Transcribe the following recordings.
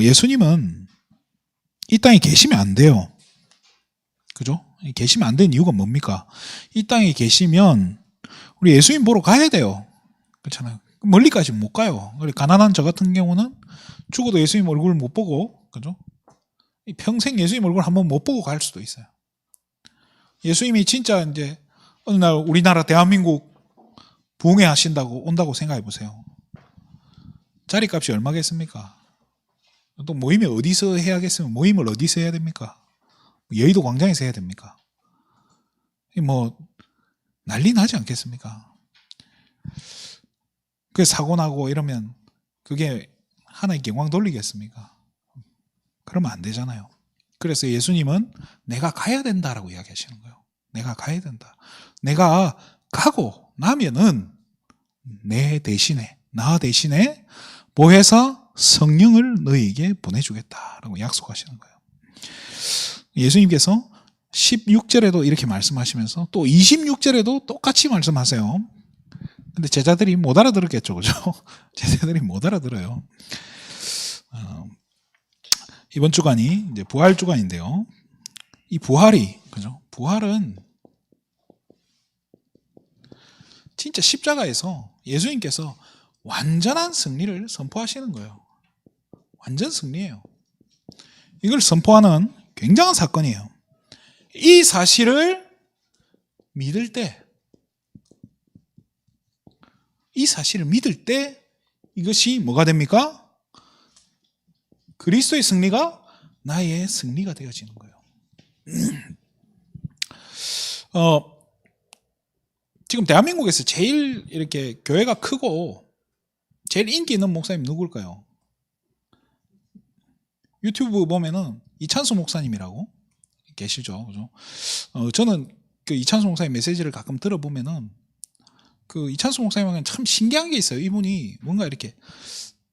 예수님은 이 땅에 계시면 안 돼요. 그죠? 계시면 안 되는 이유가 뭡니까? 이 땅에 계시면 우리 예수님 보러 가야 돼요. 그렇잖아요. 멀리까지 못 가요. 가난한 저 같은 경우는 죽어도 예수님 얼굴을 못 보고, 그죠? 평생 예수님 얼굴 한번 못 보고 갈 수도 있어요. 예수님이 진짜 이제 어느 날 우리나라 대한민국 부흥회하신다고 온다고 생각해 보세요. 자리값이 얼마겠습니까? 또 모임이 어디서 해야겠으면 모임을 어디서 해야 됩니까? 여의도 광장에서 해야 됩니까? 뭐 난리 나지 않겠습니까? 그 사고 나고 이러면 그게 하나의 경황 돌리겠습니까? 그러면 안 되잖아요. 그래서 예수님은 내가 가야 된다라고 이야기하시는 거예요. 내가 가야 된다. 내가 가고 나면은 나 대신에 보혜사 성령을 너희에게 보내주겠다라고 약속하시는 거예요. 예수님께서 16절에도 이렇게 말씀하시면서 또 26절에도 똑같이 말씀하세요. 근데 제자들이 못 알아들었겠죠, 그죠? 제자들이 못 알아들어요. 이번 주간이 이제 부활 주간인데요. 이 부활이, 그죠? 부활은 진짜 십자가에서 예수님께서 완전한 승리를 선포하시는 거예요. 완전 승리예요. 이걸 선포하는 굉장한 사건이에요. 이 사실을 믿을 때, 이것이 뭐가 됩니까? 그리스도의 승리가 나의 승리가 되어지는 거예요. 지금 대한민국에서 제일 이렇게 교회가 크고 제일 인기 있는 목사님 누굴까요? 유튜브 보면은 이찬수 목사님이라고 계시죠, 그죠? 저는 그 이찬수 목사님 메시지를 가끔 들어보면은 그 이찬수 목사님은 참 신기한 게 있어요. 이분이 뭔가 이렇게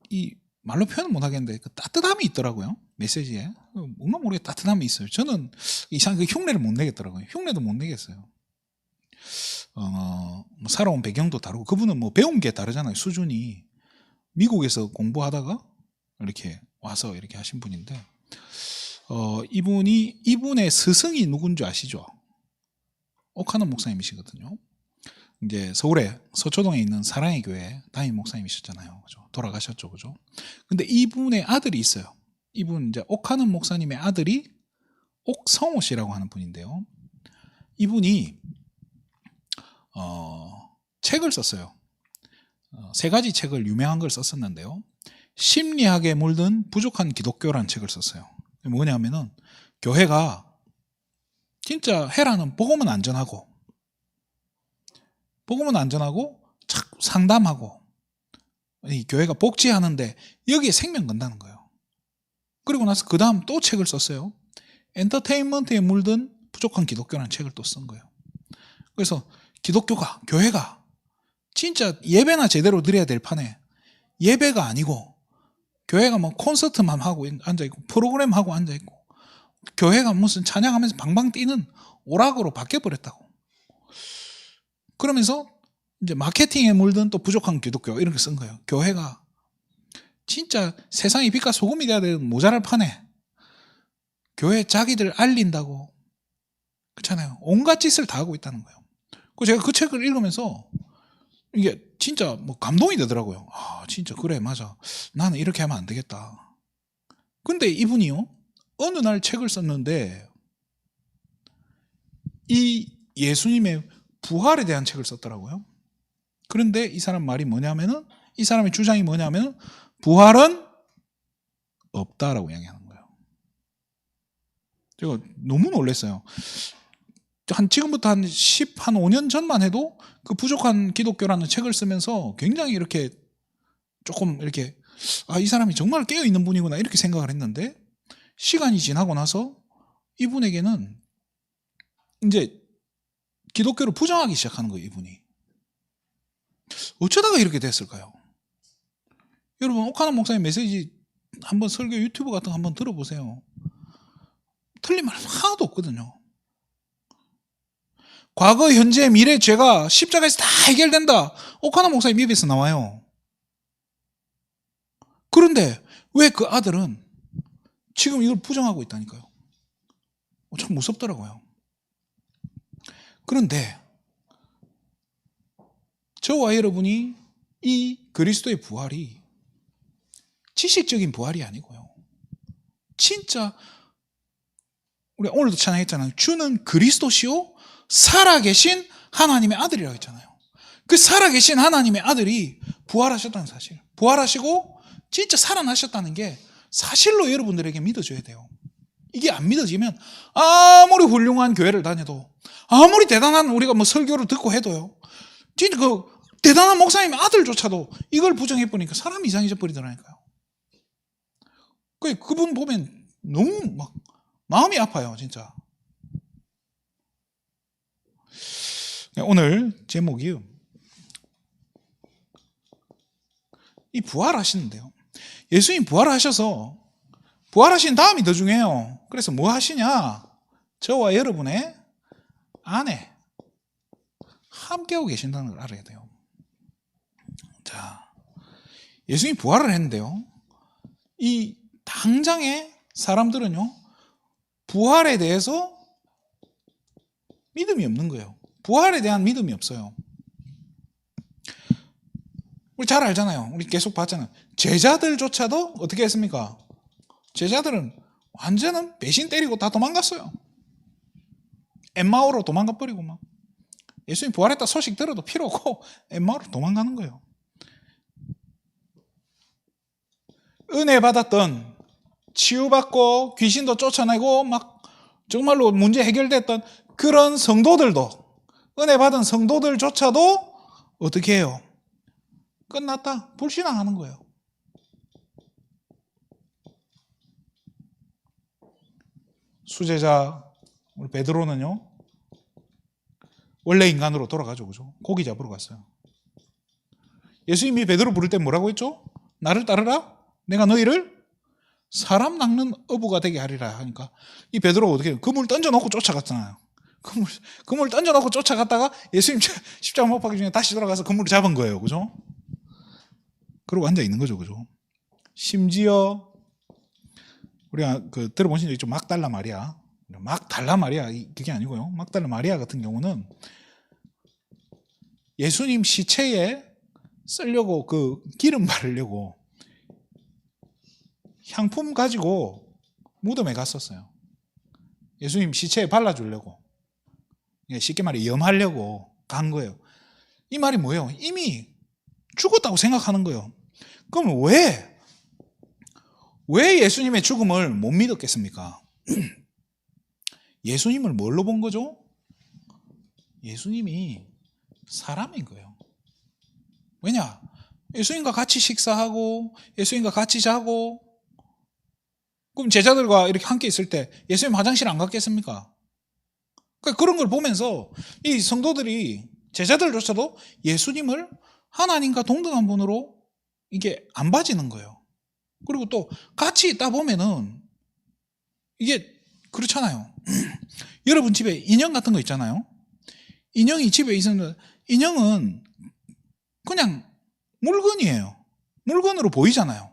이 말로 표현은 못 하겠는데 그 따뜻함이 있더라고요. 메시지에 뭔가 모르게 따뜻함이 있어요. 저는 이상하게 흉내를 못 내겠더라고요. 흉내도 못 내겠어요. 뭐 살아온 배경도 다르고 그분은 뭐 배운 게 다르잖아요. 수준이 미국에서 공부하다가 이렇게 와서 이렇게 하신 분인데 이분의 스승이 누군지 아시죠? 옥하는 목사님이시거든요. 이제 서울에 서초동에 있는 사랑의 교회 담임 목사님이셨잖아요. 그죠? 돌아가셨죠, 그죠? 근데 이분의 아들이 있어요. 이분 이제 옥하는 목사님의 아들이 옥성호 씨라고 하는 분인데요. 이분이 책을 썼어요. 세 가지 책을 유명한 걸 썼었는데요. 심리학에 물든 부족한 기독교라는 책을 썼어요. 뭐냐면은 교회가 진짜 헤라는 복음은 안전하고 자꾸 상담하고 이 교회가 복지하는데 여기에 생명 건다는 거예요. 그리고 나서 그 다음 또 책을 썼어요. 엔터테인먼트에 물든 부족한 기독교라는 책을 또 쓴 거예요. 그래서 교회가 진짜 예배나 제대로 드려야 될 판에 예배가 아니고 교회가 뭐 콘서트만 하고 앉아있고 프로그램 하고 앉아있고 교회가 무슨 찬양하면서 방방 뛰는 오락으로 바뀌어버렸다고. 그러면서 이제 마케팅에 물든 또 부족한 기독교 이런 거 쓴 거예요. 교회가 진짜 세상의 빛과 소금이 돼야 되는 모자랄 판에 교회 자기들 알린다고 그렇잖아요. 온갖 짓을 다 하고 있다는 거예요. 그래서 제가 그 책을 읽으면서 이게 진짜 뭐 감동이 되더라고요. 아 진짜 그래 맞아. 나는 이렇게 하면 안 되겠다. 근데 이분이요 어느 날 책을 썼는데 이 예수님의 부활에 대한 책을 썼더라고요. 그런데 이 사람 말이 뭐냐면은 이 사람의 주장이 뭐냐면은 부활은 없다라고 이야기하는 거예요. 제가 너무 놀랐어요. 지금부터 한 5년 전만 해도 그 부족한 기독교라는 책을 쓰면서 굉장히 이렇게 조금 이렇게 이 사람이 정말 깨어있는 분이구나 이렇게 생각을 했는데 시간이 지나고 나서 이분에게는 이제 기독교를 부정하기 시작하는 거예요. 이분이 어쩌다가 이렇게 됐을까요? 여러분 옥하는 목사님 메시지 한번 설교 유튜브 같은 거 한번 들어보세요. 틀린 말 하나도 없거든요. 과거, 현재, 미래, 죄가 십자가에서 다 해결된다. 옥하나 목사님 입에서 나와요. 그런데 왜 그 아들은 지금 이걸 부정하고 있다니까요. 참 무섭더라고요. 그런데 저와 여러분이 이 그리스도의 부활이 지식적인 부활이 아니고요. 진짜 우리 오늘도 찬양했잖아요. 주는 그리스도시요 살아계신 하나님의 아들이라고 했잖아요. 그 살아계신 하나님의 아들이 부활하셨다는 사실, 부활하시고 진짜 살아나셨다는 게 사실로 여러분들에게 믿어줘야 돼요. 이게 안 믿어지면 아무리 훌륭한 교회를 다녀도, 아무리 대단한 우리가 뭐 설교를 듣고 해도요, 진짜 그 대단한 목사님의 아들조차도 이걸 부정해보니까 사람이 이상해져 버리더라니까요. 그분 보면 너무 막 마음이 아파요, 진짜. 오늘 제목이 이 부활하시는데요. 예수님 부활하셔서, 부활하신 다음이 더 중요해요. 그래서 뭐 하시냐? 저와 여러분의 안에 함께하고 계신다는 걸 알아야 돼요. 자, 예수님 부활을 했는데요. 이 당장의 사람들은요, 부활에 대해서 믿음이 없는 거예요. 부활에 대한 믿음이 없어요. 우리 잘 알잖아요. 우리 계속 봤잖아요. 제자들조차도 어떻게 했습니까? 제자들은 완전한 배신 때리고 다 도망갔어요. 엠마오로 도망가 버리고 막. 예수님 부활했다 소식 들어도 필요 없고 엠마오로 도망가는 거예요. 은혜 받았던, 치유받고 귀신도 쫓아내고 막 정말로 문제 해결됐던 그런 성도들도, 은혜 받은 성도들조차도 어떻게 해요? 끝났다. 불신앙하는 거예요. 수제자 우리 베드로는요, 원래 인간으로 돌아가죠, 그죠? 고기 잡으러 갔어요. 예수님이 베드로 부를 때 뭐라고 했죠? 나를 따르라. 내가 너희를 사람 낚는 어부가 되게 하리라 하니까 이 베드로가 어떻게 해요? 그물 던져놓고 쫓아갔잖아요. 그물 던져놓고 쫓아갔다가 예수님 십자가 못 박기 전에 다시 돌아가서 그물을 잡은 거예요, 그죠? 그러고 앉아 있는 거죠, 그죠? 심지어 우리가 들어보신 적 있죠? 막달라 마리아. 막달라 마리아, 그게 아니고요. 막달라 마리아 같은 경우는 예수님 시체에 쓰려고 그 기름 바르려고 향품 가지고 무덤에 갔었어요. 예수님 시체에 발라주려고, 쉽게 말해 염하려고 간 거예요. 이 말이 뭐예요? 이미 죽었다고 생각하는 거예요. 그럼 왜 예수님의 죽음을 못 믿었겠습니까? 예수님을 뭘로 본 거죠? 예수님이 사람인 거예요. 왜냐? 예수님과 같이 식사하고 예수님과 같이 자고, 그럼 제자들과 이렇게 함께 있을 때 예수님 화장실 안 갔겠습니까? 그런 걸 보면서 이 성도들이, 제자들조차도 예수님을 하나님과 동등한 분으로 이게 안 봐지는 거예요. 그리고 또 같이 있다 보면은 이게 그렇잖아요. 여러분 집에 인형 같은 거 있잖아요. 인형이 집에 있으면 인형은 그냥 물건이에요. 물건으로 보이잖아요.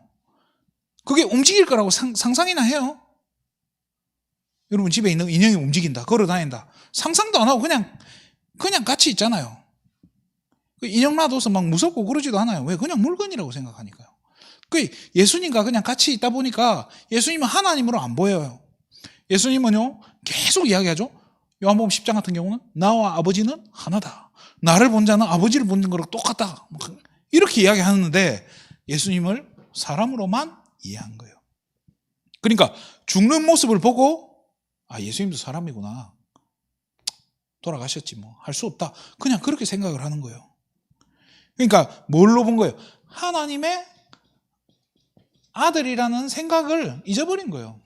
그게 움직일 거라고 상상이나 해요. 여러분 집에 있는 인형이 움직인다, 걸어다닌다, 상상도 안 하고 그냥 같이 있잖아요. 인형 놔둬서 막 무섭고 그러지도 않아요. 왜? 그냥 물건이라고 생각하니까요. 예수님과 그냥 같이 있다 보니까 예수님은 하나님으로 안 보여요. 예수님은요, 계속 이야기하죠. 요한복음 10장 같은 경우는 나와 아버지는 하나다. 나를 본 자는 아버지를 본 거랑 똑같다. 이렇게 이야기하는데 예수님을 사람으로만 이해한 거예요. 그러니까 죽는 모습을 보고 예수님도 사람이구나. 돌아가셨지 뭐. 할 수 없다. 그냥 그렇게 생각을 하는 거예요. 그러니까 뭘로 본 거예요? 하나님의 아들이라는 생각을 잊어버린 거예요.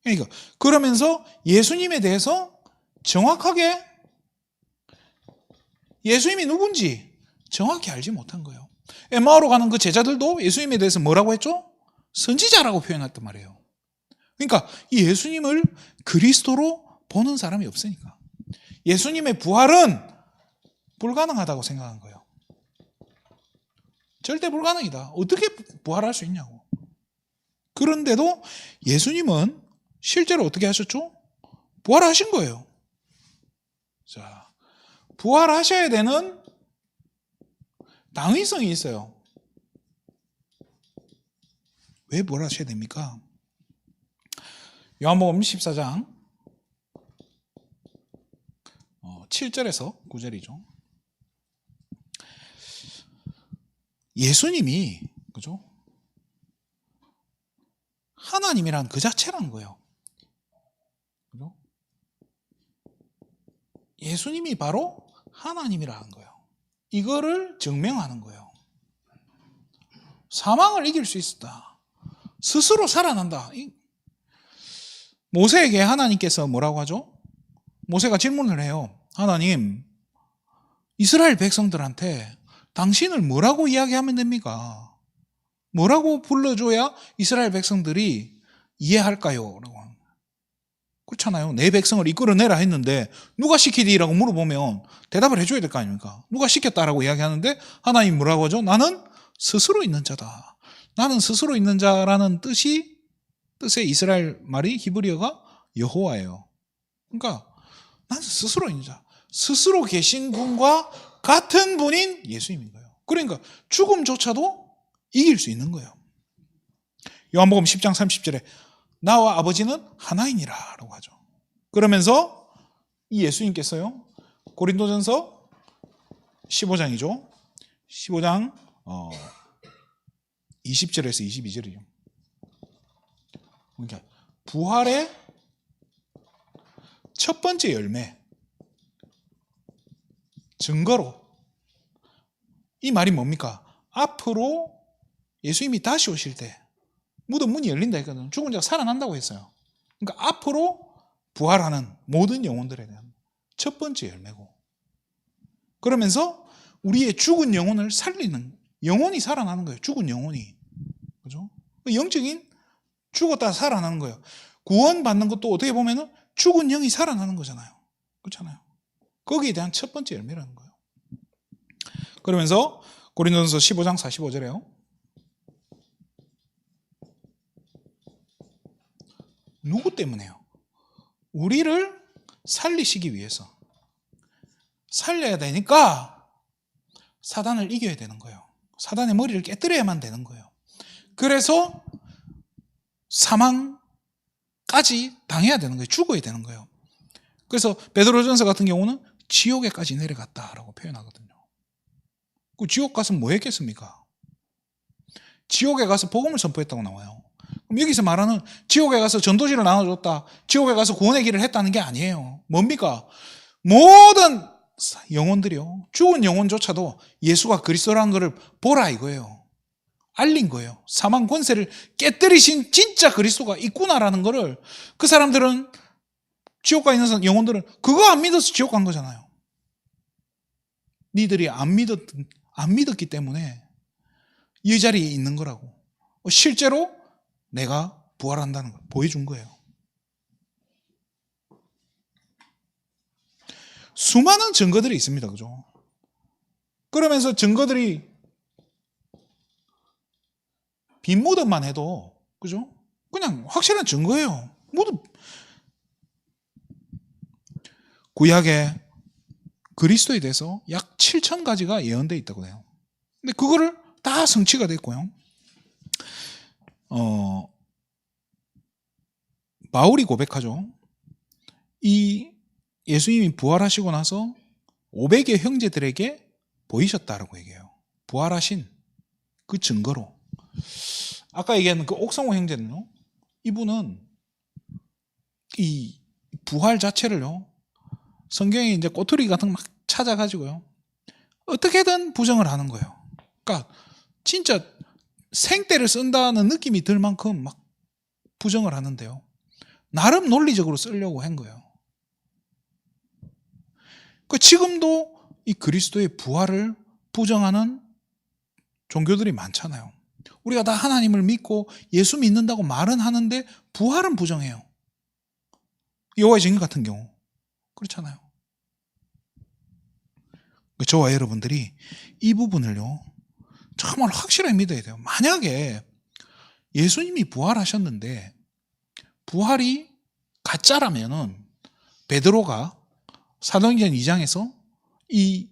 그러니까 그러면서 예수님에 대해서 정확하게, 예수님이 누군지 정확히 알지 못한 거예요. 엠마오로 가는 그 제자들도 예수님에 대해서 뭐라고 했죠? 선지자라고 표현했단 말이에요. 그러니까 이 예수님을 그리스도로 보는 사람이 없으니까 예수님의 부활은 불가능하다고 생각한 거예요. 절대 불가능이다. 어떻게 부활할 수 있냐고. 그런데도 예수님은 실제로 어떻게 하셨죠? 부활하신 거예요. 자, 부활하셔야 되는 당위성이 있어요. 왜 부활하셔야 됩니까? 요한복음 14장 7절에서 9절이죠. 예수님이 그죠? 하나님이란 그 자체라는 거예요. 그죠? 예수님이 바로 하나님이라는 거예요. 이거를 증명하는 거예요. 사망을 이길 수 있었다. 스스로 살아난다. 모세에게 하나님께서 뭐라고 하죠? 모세가 질문을 해요. 하나님, 이스라엘 백성들한테 당신을 뭐라고 이야기하면 됩니까? 뭐라고 불러줘야 이스라엘 백성들이 이해할까요? 라고 하는 거예요. 그렇잖아요. 내 백성을 이끌어내라 했는데 누가 시키디라고 물어보면 대답을 해줘야 될 거 아닙니까? 누가 시켰다라고 이야기하는데 하나님 뭐라고 하죠? 나는 스스로 있는 자다. 나는 스스로 있는 자라는 뜻의 이스라엘 말이 히브리어가 여호와예요. 그러니까 나는 스스로 있는 자. 스스로 계신 분과 같은 분인 예수님인 거예요. 그러니까 죽음조차도 이길 수 있는 거예요. 요한복음 10장 30절에 나와 아버지는 하나이니라 라고 하죠. 그러면서 이 예수님께서요, 고린도전서 15장이죠. 15장 20절에서 22절이죠. 그러니까 부활의 첫 번째 열매, 증거로 이 말이 뭡니까? 앞으로 예수님이 다시 오실 때 무덤 문이 열린다 했거든요. 죽은 자가 살아난다고 했어요. 그러니까 앞으로 부활하는 모든 영혼들에 대한 첫 번째 열매고, 그러면서 우리의 죽은 영혼을 살리는, 영혼이 살아나는 거예요. 죽은 영혼이. 그죠? 영적인 죽었다 살아나는 거예요. 구원받는 것도 어떻게 보면은 죽은 영이 살아나는 거잖아요. 그렇잖아요. 거기에 대한 첫 번째 열매라는 거예요. 그러면서 고린도전서 15장 45절에요. 누구 때문에요? 우리를 살리시기 위해서. 살려야 되니까 사단을 이겨야 되는 거예요. 사단의 머리를 깨뜨려야만 되는 거예요. 그래서 사망까지 당해야 되는 거예요. 죽어야 되는 거예요. 그래서 베드로전서 같은 경우는 지옥에까지 내려갔다라고 표현하거든요. 그 지옥 가서 뭐 했겠습니까? 지옥에 가서 복음을 선포했다고 나와요. 그럼 여기서 말하는 지옥에 가서 전도지를 나눠줬다, 지옥에 가서 구원의 길을 했다는 게 아니에요. 뭡니까? 모든 영혼들이요, 죽은 영혼조차도 예수가 그리스도라는 것을 보라 이거예요. 알린 거예요. 사망 권세를 깨뜨리신 진짜 그리스도가 있구나라는 것을, 그 사람들은, 지옥 가 있는 영혼들은 그거 안 믿어서 지옥 간 거잖아요. 니들이 안 믿었기 때문에 이 자리에 있는 거라고. 실제로 내가 부활한다는 걸 보여준 거예요. 수많은 증거들이 있습니다. 그죠? 그러면서 증거들이 빈 무덤만 해도, 그죠? 그냥 확실한 증거예요. 무덤. 구약에 그리스도에 대해서 약 7,000가지가 예언되어 있다고 해요. 근데 그거를 다 성취가 됐고요. 바울이 고백하죠. 이 예수님이 부활하시고 나서 500의 형제들에게 보이셨다라고 얘기해요. 부활하신 그 증거로. 아까 얘기한 그 옥성호 형제는요, 이분은 이 부활 자체를요, 성경에 이제 꼬투리 같은 거 막 찾아가지고요, 어떻게든 부정을 하는 거예요. 그러니까 진짜 생떼를 쓴다는 느낌이 들 만큼 막 부정을 하는데요, 나름 논리적으로 쓰려고 한 거예요. 그러니까 지금도 이 그리스도의 부활을 부정하는 종교들이 많잖아요. 우리가 다 하나님을 믿고 예수 믿는다고 말은 하는데 부활은 부정해요. 여호와의 증인 같은 경우 그렇잖아요. 저와 여러분들이 이 부분을요, 정말 확실하게 믿어야 돼요. 만약에 예수님이 부활하셨는데 부활이 가짜라면은 베드로가 사도행전 2장에서 이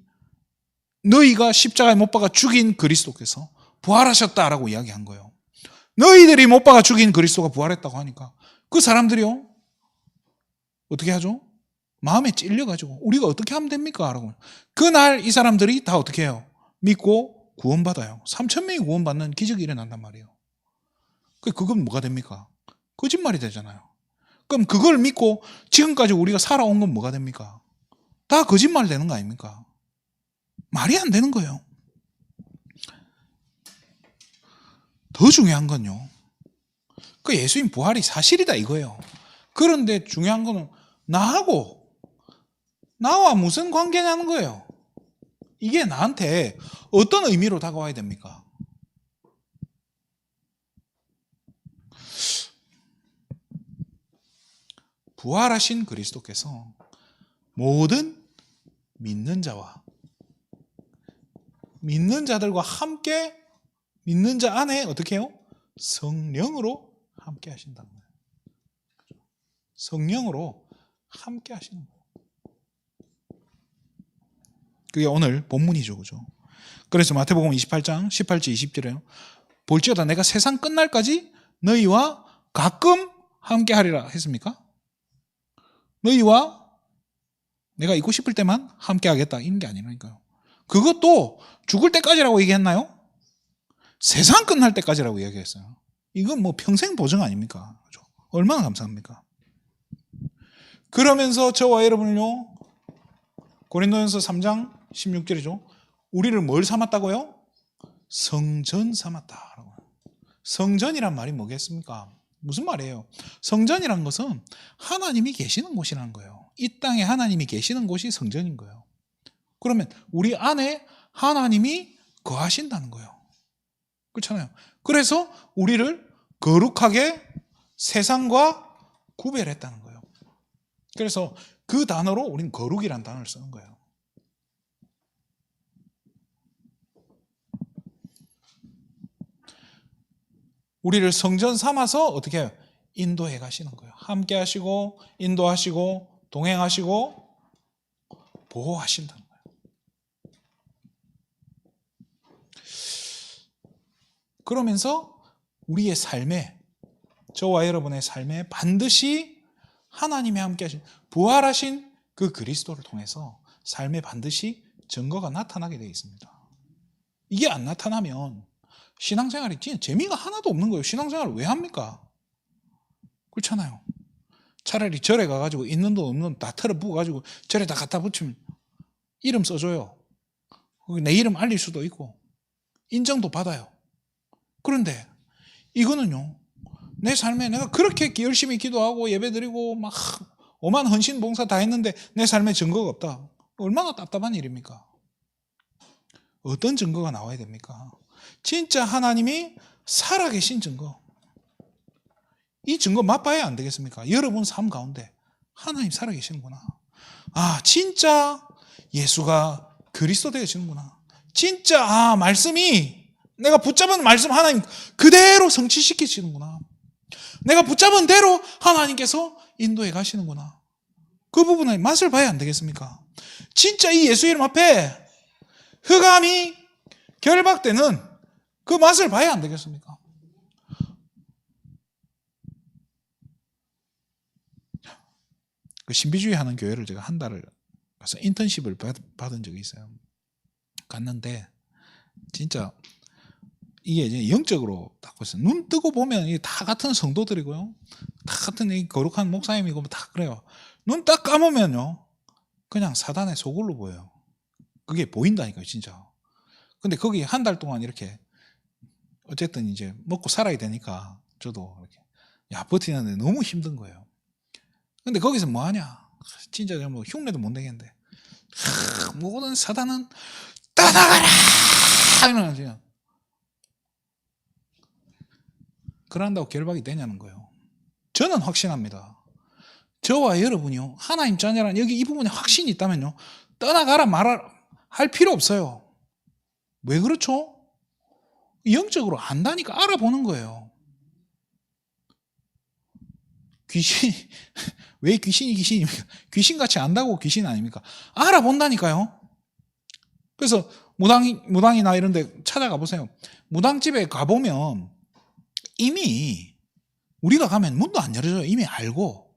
너희가 십자가에 못 박아 죽인 그리스도께서 부활하셨다라고 이야기한 거예요. 너희들이 못 박아 죽인 그리스도가 부활했다고 하니까 그 사람들이요 어떻게 하죠? 마음에 찔려가지고 우리가 어떻게 하면 됩니까? 라고. 그날 이 사람들이 다 어떻게 해요? 믿고 구원받아요. 3,000명이 구원받는 기적이 일어난단 말이에요. 그건 뭐가 됩니까? 거짓말이 되잖아요. 그럼 그걸 믿고 지금까지 우리가 살아온 건 뭐가 됩니까? 다 거짓말 되는 거 아닙니까? 말이 안 되는 거예요. 더 중요한 건요. 그 예수님 부활이 사실이다 이거예요. 그런데 중요한 거는 나와 무슨 관계냐는 거예요. 이게 나한테 어떤 의미로 다가와야 됩니까? 부활하신 그리스도께서 모든 믿는 자들과 함께 믿는 자 안에 어떻게 해요? 성령으로 함께 하신다는 거예요. 성령으로 함께 하시는 거예요. 그게 오늘 본문이죠. 그죠? 그래서 마태복음 28장 18절 20절에요. 볼지어다 내가 세상 끝날까지 너희와 가끔 함께 하리라 했습니까? 너희와 내가 있고 싶을 때만 함께 하겠다 이런 게 아니라니까요. 그것도 죽을 때까지라고 얘기했나요? 세상 끝날 때까지라고 이야기했어요. 이건 뭐 평생 보증 아닙니까? 그죠? 얼마나 감사합니까? 그러면서 저와 여러분을요 고린도전서 3장 16절이죠. 우리를 뭘 삼았다고요? 성전 삼았다라고. 성전이란 말이 뭐겠습니까? 무슨 말이에요? 성전이란 것은 하나님이 계시는 곳이라는 거예요. 이 땅에 하나님이 계시는 곳이 성전인 거예요. 그러면 우리 안에 하나님이 거하신다는 거예요. 그렇잖아요. 그래서 우리를 거룩하게 세상과 구별했다는 거예요. 그래서 그 단어로 우리는 거룩이라는 단어를 쓰는 거예요. 우리를 성전 삼아서 어떻게 해요? 인도해 가시는 거예요. 함께 하시고 인도하시고 동행하시고 보호하신다는 거예요. 그러면서 우리의 삶에 저와 여러분의 삶에 반드시 하나님이 함께 하신 부활하신 그 그리스도를 통해서 삶에 반드시 증거가 나타나게 되어 있습니다. 이게 안 나타나면 신앙생활이 진짜 재미가 하나도 없는 거예요. 신앙생활을 왜 합니까? 그렇잖아요. 차라리 절에 가가지고 있는 돈 없는 돈 다 털어부어가지고 절에다 갖다 붙이면 이름 써줘요. 내 이름 알릴 수도 있고 인정도 받아요. 그런데 이거는요, 내 삶에 내가 그렇게 열심히 기도하고 예배드리고 막 오만 헌신 봉사 다 했는데 내 삶에 증거가 없다. 얼마나 답답한 일입니까? 어떤 증거가 나와야 됩니까? 진짜 하나님이 살아계신 증거. 이 증거 맛봐야 안 되겠습니까? 여러분 삶 가운데 하나님 살아계시는구나. 아, 진짜 예수가 그리스도 되시는구나. 진짜 말씀이 내가 붙잡은 말씀 하나님 그대로 성취시키시는구나. 내가 붙잡은 대로 하나님께서 인도해 가시는구나. 그 부분의 맛을 봐야 안 되겠습니까? 진짜 이 예수 이름 앞에 흑암이 결박되는 그 맛을 봐야 안 되겠습니까? 그 신비주의 하는 교회를 제가 한 달을 가서 인턴십을 받은 적이 있어요. 갔는데 진짜 이게 이제 영적으로 딱 보세요. 눈 뜨고 보면 다 같은 성도들이고요. 다 같은 이 거룩한 목사님이고 다 그래요. 눈 딱 감으면요. 그냥 사단의 소굴로 보여요. 그게 보인다니까요, 진짜. 근데 거기 한 달 동안 이렇게 어쨌든 이제 먹고 살아야 되니까 저도 이렇게 버티는데 너무 힘든 거예요. 근데 거기서 뭐 하냐? 진짜 뭐 흉내도 못 내겠는데. 모든 사단은 떠나가라! 이러는 거죠. 그런다고 결박이 되냐는 거예요. 저는 확신합니다. 저와 여러분이요. 하나님 자녀란 여기 이 부분에 확신이 있다면요. 떠나가라 말할 필요 없어요. 왜 그렇죠? 영적으로 안다니까 알아보는 거예요. 왜 귀신입니까? 귀신같이 안다고 귀신 아닙니까? 알아본다니까요. 그래서 무당이나 이런 데 찾아가 보세요. 무당집에 가보면 이미 우리가 가면 문도 안 열어줘요. 이미 알고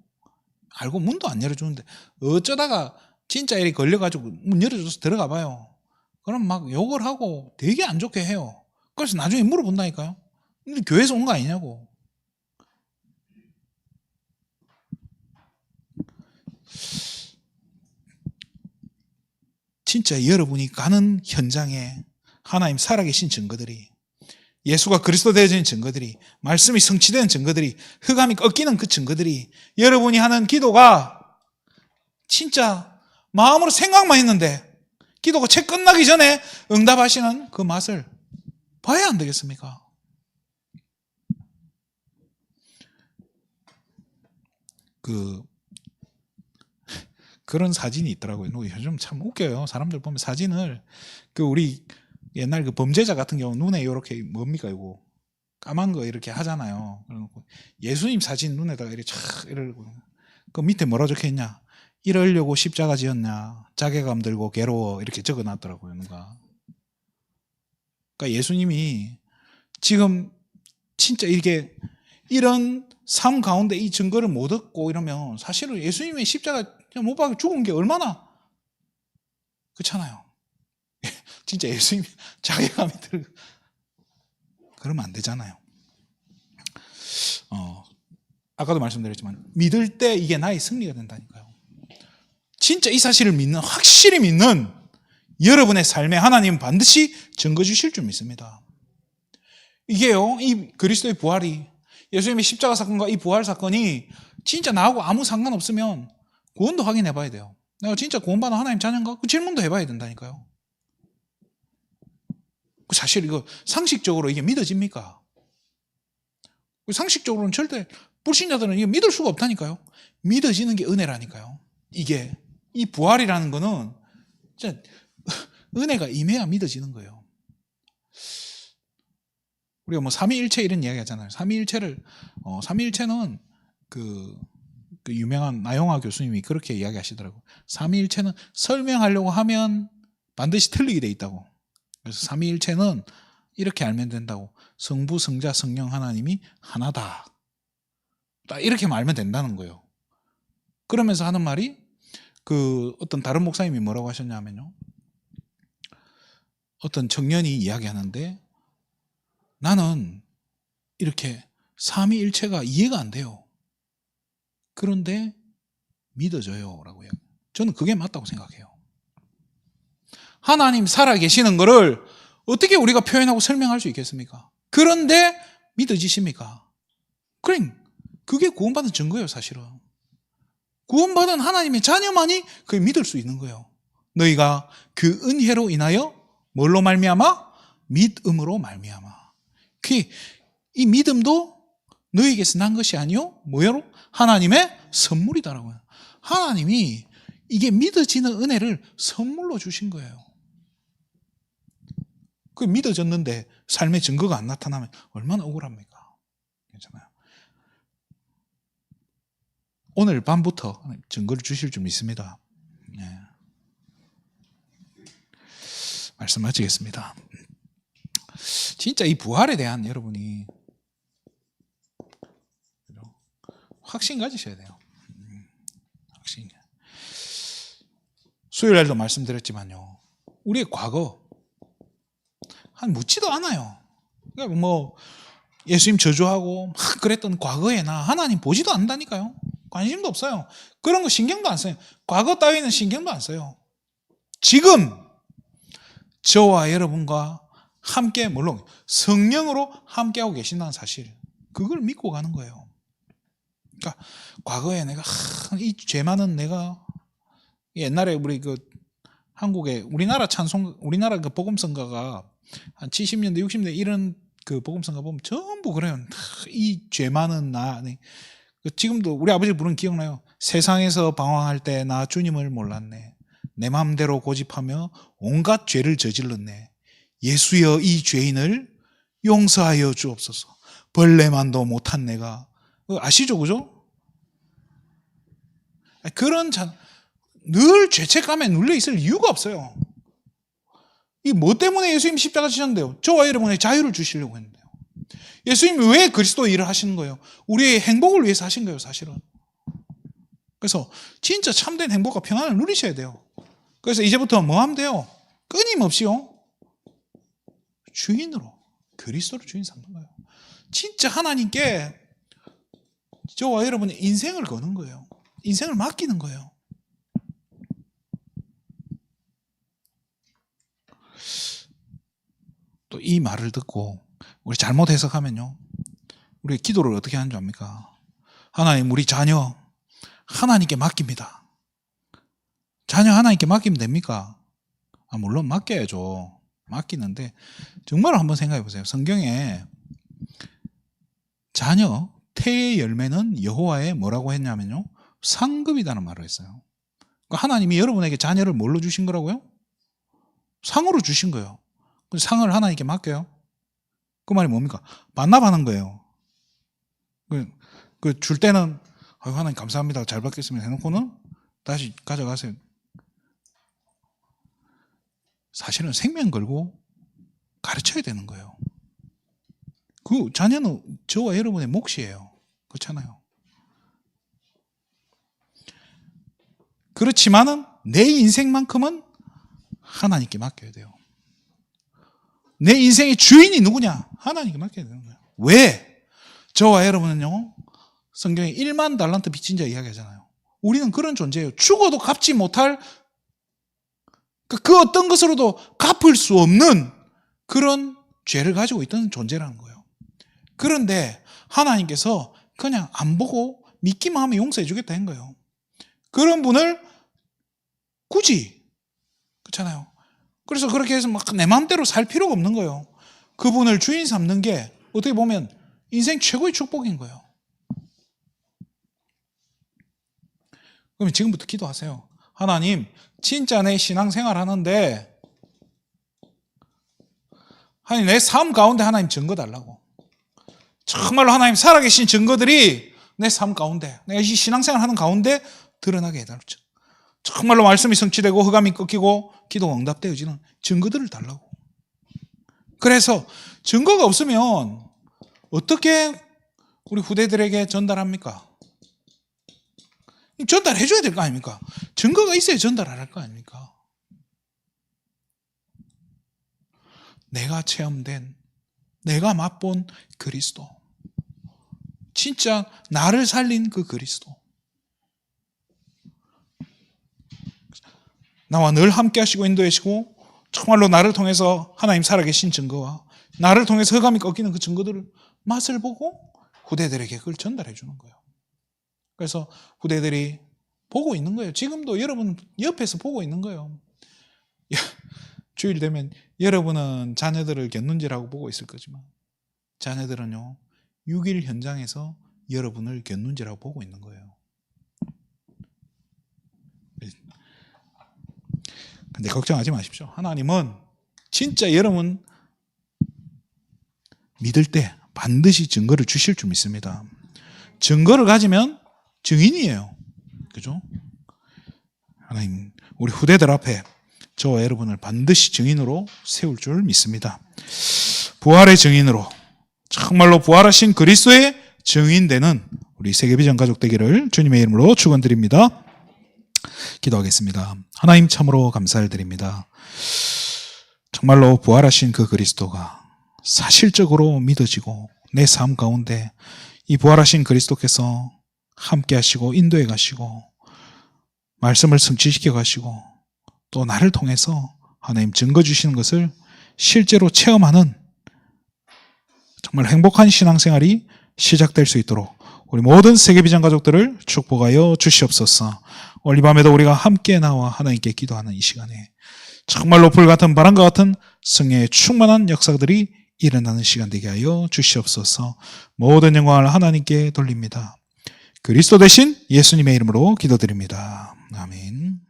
문도 안 열어주는데 어쩌다가 진짜 일이 걸려가지고 문 열어줘서 들어가 봐요. 그럼 막 욕을 하고 되게 안 좋게 해요. 그래서 나중에 물어본다니까요. 근데 교회에서 온 거 아니냐고. 진짜 여러분이 가는 현장에 하나님 살아계신 증거들이, 예수가 그리스도 되어진 증거들이, 말씀이 성취되는 증거들이, 흑암이 꺾이는 그 증거들이, 여러분이 하는 기도가 진짜 마음으로 생각만 했는데 기도가 채 끝나기 전에 응답하시는 그 맛을 봐야 안 되겠습니까? 그런 사진이 있더라고요. 요즘 참 웃겨요. 사람들 보면 사진을, 우리 옛날 그 범죄자 같은 경우 눈에 이렇게 뭡니까 이거 까만 거 이렇게 하잖아요. 그래놓고 예수님 사진 눈에다가 이렇게 촥 이러고, 그 밑에 뭐라 적혀있냐? 이러려고 십자가 지었냐? 자괴감 들고 괴로워, 이렇게 적어놨더라고요. 누가. 그러니까 예수님이 지금 진짜 이게 이런 삶 가운데 이 증거를 못 얻고 이러면 사실은 예수님의 십자가 못 박혀 죽은 게 얼마나 그렇잖아요. 진짜 예수님이 자괴감이 들고 그러면 안 되잖아요. 아까도 말씀드렸지만 믿을 때 이게 나의 승리가 된다니까요. 진짜 이 사실을 믿는, 확실히 믿는 여러분의 삶에 하나님은 반드시 증거 주실 줄 믿습니다. 이게요, 이 그리스도의 부활이, 예수님의 십자가 사건과 이 부활 사건이 진짜 나하고 아무 상관없으면 구원도 확인해 봐야 돼요. 내가 진짜 구원받은 하나님 자녀인가? 그 질문도 해봐야 된다니까요. 사실 이거 상식적으로 이게 믿어집니까? 상식적으로는 절대 불신자들은 이거 믿을 수가 없다니까요. 믿어지는 게 은혜라니까요. 이게 이 부활이라는 거는 진짜 은혜가 임해야 믿어지는 거예요. 우리가 뭐 삼위일체 이런 이야기 하잖아요. 삼위일체는 그 유명한 나영화 교수님이 그렇게 이야기하시더라고요. 삼위일체는 설명하려고 하면 반드시 틀리게 돼 있다고. 그래서 삼위일체는 이렇게 알면 된다고. 성부, 성자, 성령 하나님이 하나다. 딱 이렇게만 알면 된다는 거예요. 그러면서 하는 말이, 어떤 다른 목사님이 뭐라고 하셨냐면요. 어떤 청년이 이야기하는데, 나는 이렇게 삼위일체가 이해가 안 돼요. 그런데 믿어져요 라고 해요. 저는 그게 맞다고 생각해요. 하나님 살아계시는 거를 어떻게 우리가 표현하고 설명할 수 있겠습니까? 그런데 믿어지십니까? 그게 구원받은 증거예요. 사실은 구원받은 하나님의 자녀만이 그걸 믿을 수 있는 거예요. 너희가 그 은혜로 인하여 뭘로 말미암아? 믿음으로 말미암아. 이 믿음도 너희에게서 난 것이 아니요 뭐예요? 하나님의 선물이다라고요. 하나님이 이게 믿어지는 은혜를 선물로 주신 거예요. 그 믿어졌는데 삶의 증거가 안 나타나면 얼마나 억울합니까? 괜찮아요. 오늘 밤부터 증거를 주실 줄 믿습니다. 네. 말씀 마치겠습니다. 진짜 이 부활에 대한 여러분이 확신 가지셔야 돼요. 확신. 수요일 날도 말씀드렸지만요. 우리의 과거 묻지도 않아요. 그러니까 뭐 예수님 저주하고 막 그랬던 과거에 나 하나님 보지도 않는다니까요. 관심도 없어요. 그런 거 신경도 안 써요. 과거 따위는 신경도 안 써요. 지금 저와 여러분과 함께, 물론 성령으로 함께하고 계신다는 사실, 그걸 믿고 가는 거예요. 그러니까 과거에 내가 이 죄 많은 내가, 옛날에 우리 한국에 우리나라 그 복음성가가 한 70년대 60년대 이런 그 복음성가 보면 전부 그래요. 이 죄 많은 나. 지금도 우리 아버지 부른 기억나요. 세상에서 방황할 때 나 주님을 몰랐네. 내 마음대로 고집하며 온갖 죄를 저질렀네. 예수여 이 죄인을 용서하여 주옵소서. 벌레만도 못한 내가. 아시죠? 그죠? 그런 늘 죄책감에 눌려 있을 이유가 없어요. 이 뭐 때문에 예수님 십자가 지셨는데요? 저와 여러분의 자유를 주시려고 했는데요. 예수님이 왜 그리스도 일을 하시는 거예요? 우리의 행복을 위해서 하신 거예요, 사실은. 그래서 진짜 참된 행복과 평안을 누리셔야 돼요. 그래서 이제부터 뭐 하면 돼요? 끊임없이요. 주인으로, 그리스도를 주인 삼는 거예요. 진짜 하나님께 저와 여러분의 인생을 거는 거예요. 인생을 맡기는 거예요. 또 이 말을 듣고 우리 잘못 해석하면요, 우리 기도를 어떻게 하는 줄 압니까? 하나님, 우리 자녀 하나님께 맡깁니다. 자녀 하나님께 맡기면 됩니까? 물론 맡겨야죠. 맡기는데 정말 한번 생각해 보세요. 성경에 자녀 태의 열매는 여호와의 뭐라고 했냐면요, 상급이라는 말을 했어요. 그러니까 하나님이 여러분에게 자녀를 뭘로 주신 거라고요? 상으로 주신 거예요. 상을 하나님께 맡겨요? 그 말이 뭡니까? 반납하는 거예요. 그 줄 때는 하나님 감사합니다, 잘 받겠습니다 해놓고는 다시 가져가세요. 사실은 생명 걸고 가르쳐야 되는 거예요. 그 자녀는 저와 여러분의 몫이에요. 그렇잖아요. 그렇지만은 내 인생만큼은 하나님께 맡겨야 돼요. 내 인생의 주인이 누구냐? 하나님께 맡겨야 되는 거예요. 왜? 저와 여러분은요, 성경에 1만 달란트 빚진 자 이야기하잖아요. 우리는 그런 존재예요. 죽어도 갚지 못할, 그 어떤 것으로도 갚을 수 없는 그런 죄를 가지고 있던 존재라는 거예요. 그런데 하나님께서 그냥 안 보고 믿기만 하면 용서해 주겠다 한 거예요. 그런 분을 굳이, 그렇잖아요. 그래서 그렇게 해서 막 내 마음대로 살 필요가 없는 거예요. 그분을 주인 삼는 게 어떻게 보면 인생 최고의 축복인 거예요. 그럼 지금부터 기도하세요. 하나님, 진짜 내 신앙생활 하는데 하나님, 내 삶 가운데 하나님 증거 달라고. 정말로 하나님 살아계신 증거들이 내 삶 가운데, 내가 이 신앙생활 하는 가운데 드러나게 해달죠. 정말로 말씀이 성취되고 흑암이 꺾이고 기도가 응답되어지는 증거들을 달라고. 그래서 증거가 없으면 어떻게 우리 후대들에게 전달합니까? 전달해 줘야 될 거 아닙니까? 증거가 있어야 전달을 할 거 아닙니까? 내가 체험된, 내가 맛본 그리스도, 진짜 나를 살린 그 그리스도, 나와 늘 함께 하시고 인도하시고 정말로 나를 통해서 하나님 살아계신 증거와 나를 통해서 흑암이 꺾이는 그 증거들을 맛을 보고 후대들에게 그걸 전달해 주는 거예요. 그래서 후대들이 보고 있는 거예요. 지금도 여러분 옆에서 보고 있는 거예요. 주일 되면 여러분은 자녀들을 곁눈질하고 보고 있을 거지만 자녀들은요, 6일 현장에서 여러분을 곁눈질하고 보고 있는 거예요. 근데 걱정하지 마십시오. 하나님은 진짜 여러분 믿을 때 반드시 증거를 주실 줄 믿습니다. 증거를 가지면 증인이에요. 그죠? 하나님, 우리 후대들 앞에 저와 여러분을 반드시 증인으로 세울 줄 믿습니다. 부활의 증인으로, 정말로 부활하신 그리스도의 증인되는 우리 세계비전 가족 되기를 주님의 이름으로 축원드립니다. 기도하겠습니다. 하나님, 참으로 감사를 드립니다. 정말로 부활하신 그 그리스도가 사실적으로 믿어지고 내 삶 가운데 이 부활하신 그리스도께서 함께 하시고 인도해 가시고 말씀을 성취시켜 가시고 또 나를 통해서 하나님 증거 주시는 것을 실제로 체험하는 정말 행복한 신앙생활이 시작될 수 있도록 우리 모든 세계비전 가족들을 축복하여 주시옵소서. 오늘 이 밤에도 우리가 함께 나와 하나님께 기도하는 이 시간에 정말로 불같은 바람과 같은 성령의 충만한 역사들이 일어나는 시간 되게 하여 주시옵소서. 모든 영광을 하나님께 돌립니다. 그리스도 대신 예수님의 이름으로 기도드립니다. 아멘.